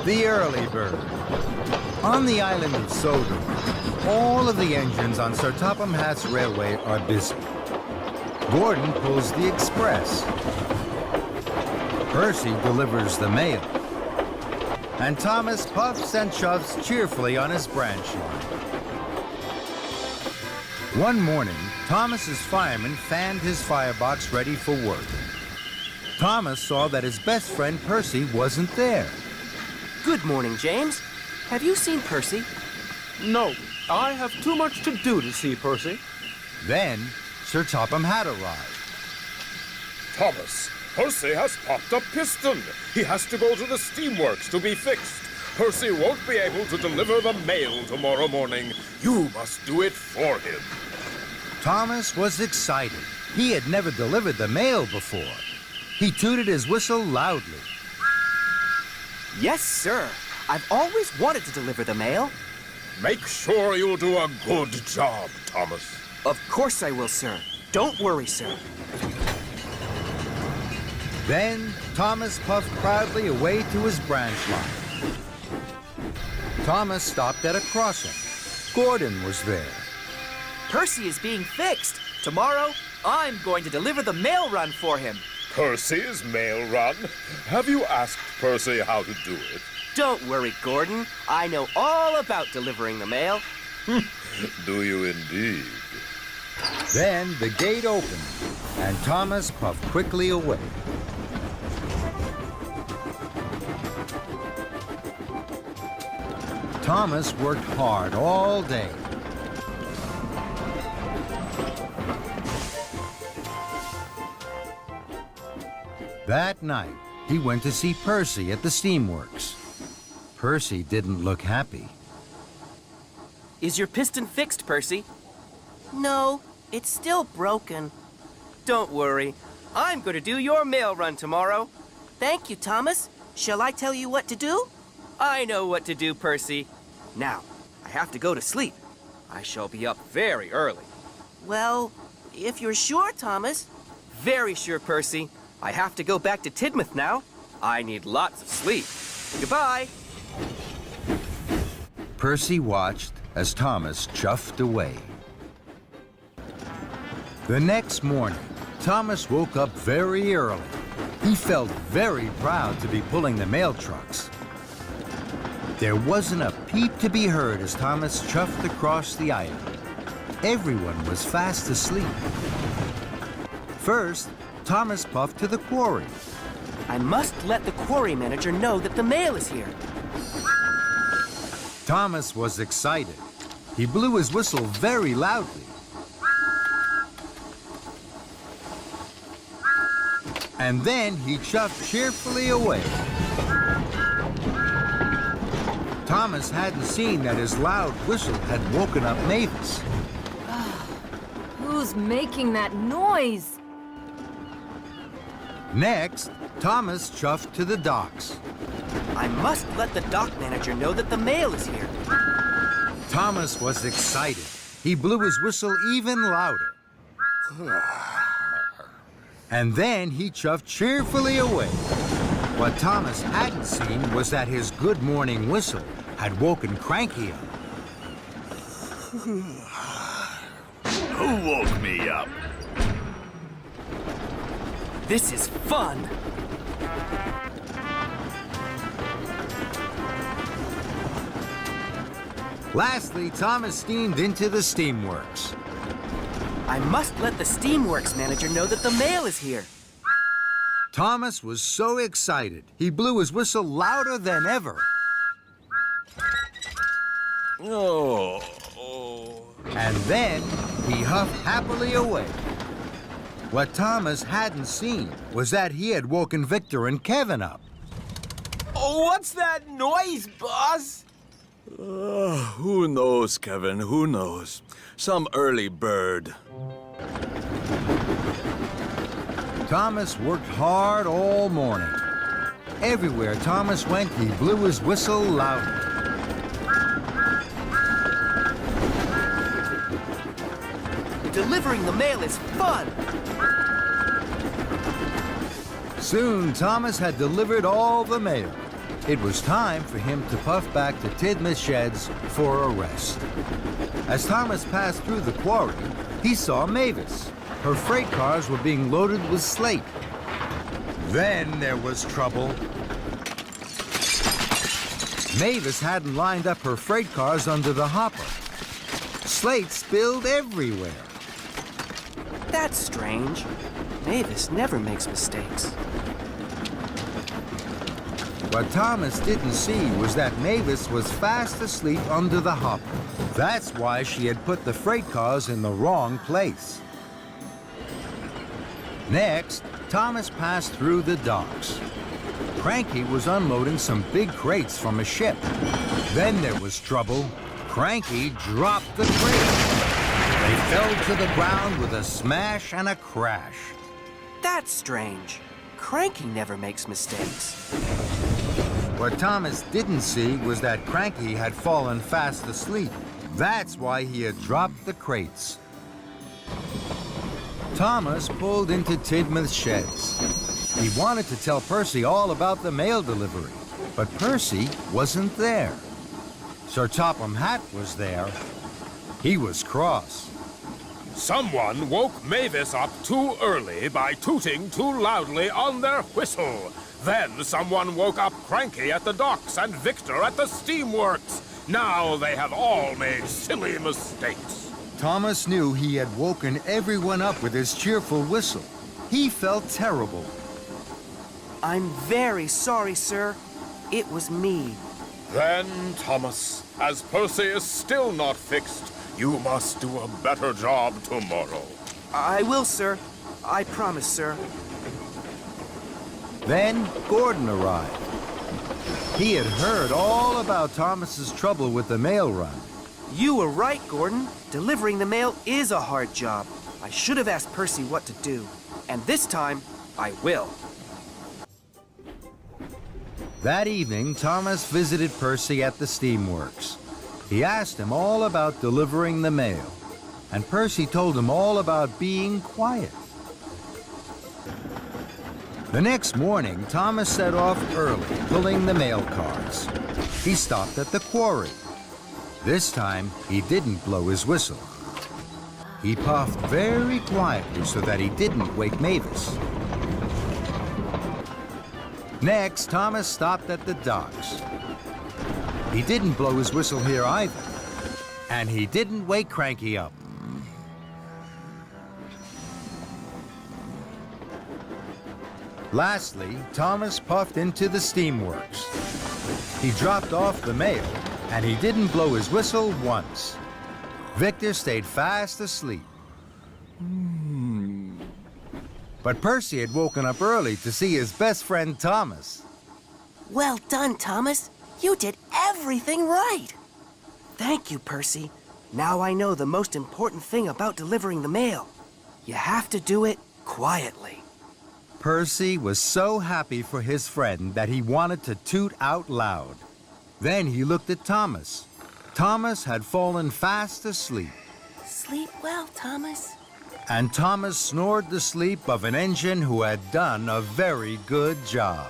The early bird. On the island of Sodor, all of the engines on Sir Topham Hatt's railway are busy. Gordon pulls the express. Percy delivers the mail. And Thomas puffs and shoves cheerfully on his branch line. One morning, Thomas's fireman fanned his firebox ready for work. Thomas saw that his best friend Percy wasn't there. Good morning, James. Have you seen Percy? No, I have too much to do to see Percy. Then, Sir Topham Hatt arrived. Thomas, Percy has popped a piston. He has to go to the steamworks to be fixed. Percy won't be able to deliver the mail tomorrow morning. You must do it for him. Thomas was excited. He had never delivered the mail before. He tooted his whistle loudly. Yes, sir. I've always wanted to deliver the mail. Make sure you do a good job, Thomas. Of course I will, sir. Don't worry, sir. Then, Thomas puffed proudly away to his branch line. Thomas stopped at a crossing. Gordon was there. Percy is being fixed. Tomorrow, I'm going to deliver the mail run for him. Percy's mail run? Have you asked Percy how to do it? Don't worry, Gordon. I know all about delivering the mail. Do you indeed? Then the gate opened, and Thomas puffed quickly away. Thomas worked hard all day. That night, he went to see Percy at the steamworks. Percy didn't look happy. Is your piston fixed, Percy? No, it's still broken. Don't worry. I'm going to do your mail run tomorrow. Thank you, Thomas. Shall I tell you what to do? I know what to do, Percy. Now, I have to go to sleep. I shall be up very early. Well, if you're sure, Thomas. Very sure, Percy. I have to go back to Tidmouth now. I need lots of sleep. Goodbye. Percy watched as Thomas chuffed away. The next morning, Thomas woke up very early. He felt very proud to be pulling the mail trucks. There wasn't a peep to be heard as Thomas chuffed across the island. Everyone was fast asleep. First, Thomas puffed to the quarry. I must let the quarry manager know that the mail is here. Thomas was excited. He blew his whistle very loudly. And then he chuffed cheerfully away. Thomas hadn't seen that his loud whistle had woken up Mavis. Who's making that noise? Next, Thomas chuffed to the docks. I must let the dock manager know that the mail is here. Thomas was excited. He blew his whistle even louder. And then he chuffed cheerfully away. What Thomas hadn't seen was that his good morning whistle had woken Cranky up. Who woke me up? This is fun. Lastly, Thomas steamed into the steamworks. I must let the steamworks manager know that the mail is here. Thomas was so excited, he blew his whistle louder than ever. And then he huffed happily away. What Thomas hadn't seen was that he had woken Victor and Kevin up. Oh, what's that noise, boss? Who knows, Kevin? Who knows? Some early bird. Thomas worked hard all morning. Everywhere Thomas went, he blew his whistle loudly. Delivering the mail is fun. Soon, Thomas had delivered all the mail. It was time for him to puff back to Tidmouth Sheds for a rest. As Thomas passed through the quarry, he saw Mavis. Her freight cars were being loaded with slate. Then there was trouble. Mavis hadn't lined up her freight cars under the hopper. Slate spilled everywhere. That's strange. Mavis never makes mistakes. What Thomas didn't see was that Mavis was fast asleep under the hopper. That's why she had put the freight cars in the wrong place. Next, Thomas passed through the docks. Cranky was unloading some big crates from a ship. Then there was trouble. Cranky dropped the crates. They fell to the ground with a smash and a crash. That's strange. Cranky never makes mistakes. What Thomas didn't see was that Cranky had fallen fast asleep. That's why he had dropped the crates. Thomas pulled into Tidmouth Sheds. He wanted to tell Percy all about the mail delivery, but Percy wasn't there. Sir Topham Hatt was there. He was cross. Someone woke Mavis up too early by tooting too loudly on their whistle. Then someone woke up Cranky at the docks and Victor at the steamworks. Now they have all made silly mistakes. Thomas knew he had woken everyone up with his cheerful whistle. He felt terrible. I'm very sorry, sir. It was me. Then, Thomas, as Percy is still not fixed, you must do a better job tomorrow. I will, sir. I promise, sir. Then Gordon arrived. He had heard all about Thomas's trouble with the mail run. You were right, Gordon. Delivering the mail is a hard job. I should have asked Percy what to do. And this time, I will. That evening, Thomas visited Percy at the steamworks. He asked him all about delivering the mail, and Percy told him all about being quiet. The next morning, Thomas set off early, pulling the mail cars. He stopped at the quarry. This time, he didn't blow his whistle. He puffed very quietly so that he didn't wake Mavis. Next, Thomas stopped at the docks. He didn't blow his whistle here either. And he didn't wake Cranky up. Lastly, Thomas puffed into the steamworks. He dropped off the mail, and he didn't blow his whistle once. Victor stayed fast asleep. But Percy had woken up early to see his best friend Thomas. Well done, Thomas. You did everything right. Thank you, Percy. Now I know the most important thing about delivering the mail. You have to do it quietly. Percy was so happy for his friend that he wanted to toot out loud. Then he looked at Thomas. Thomas had fallen fast asleep. Sleep well, Thomas. And Thomas snored the sleep of an engine who had done a very good job.